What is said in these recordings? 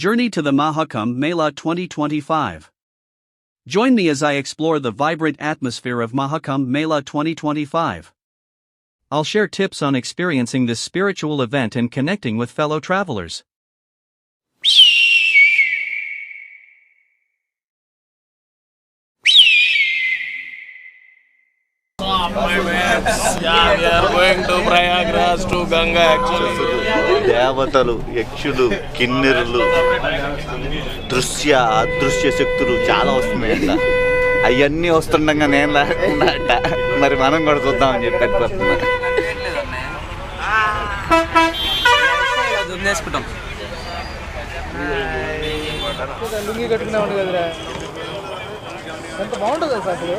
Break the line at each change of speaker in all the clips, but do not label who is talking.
Journey to the Mahakumbh Mela 2025. Join me as I explore the vibrant atmosphere of Mahakumbh Mela 2025. I'll share tips on experiencing this spiritual event and connecting with fellow travelers.
My mates, yeah, we are going to Prayagraj to Ganga actually.
దేవతలు, యక్షులు, కిన్నెరులు, దృశ్య అదృశ్య శక్తులు చాలా వస్తున్నాయి అంట. అవన్నీ వస్తుండగా నేను లేకుండా అంట. మరి మనం కూడా చూద్దామని చెప్పి పెట్టుకొస్తున్నా.
లుంగి కట్టుకున్నామండి కదరా, ఎంత బాగుంటుంది అసలు.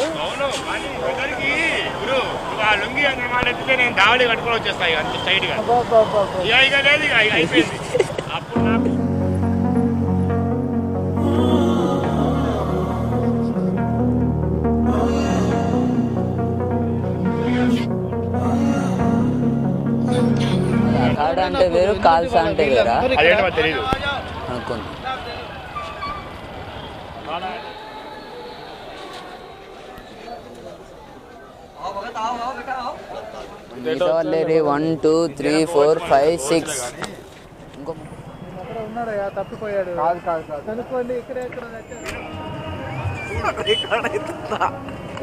లుంగి అన్నమాట ఎత్తితే నేను దావళి కట్టుకొని వచ్చేస్తాయి అంత స్ట్రైట్ గా లేదు అయిపోయింది అప్పుడు నాకు
కాడ అంటే వేరు, కాల్సా అంటే వేరా
అదేంటో తెలియదు
అనుకుంది. వాళ్ళే 1 2 3 4 5 6 ఇంకో
ఉన్నాడయ్యా, తప్పిపోయాడు. కనుక్కోండి, ఇక్కడే ఎక్కడ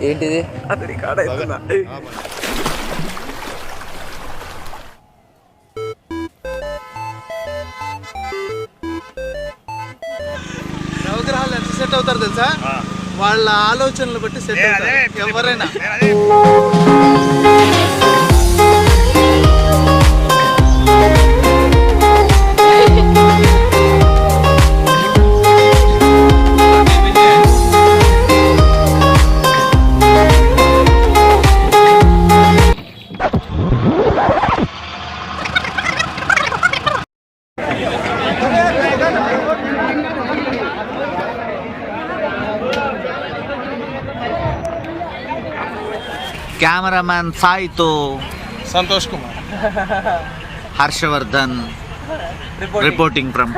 ఏంటిది.
నవగ్రహాలు ఎంత సెట్ అవుతారు తెలుసా? వాళ్ళ ఆలోచనలు బట్టి సెట్ అవుతారు ఎవరైనా.
కెమెరామ్యాన్ సాయితో
Santosh Kumar.
Harshavardhan reporting from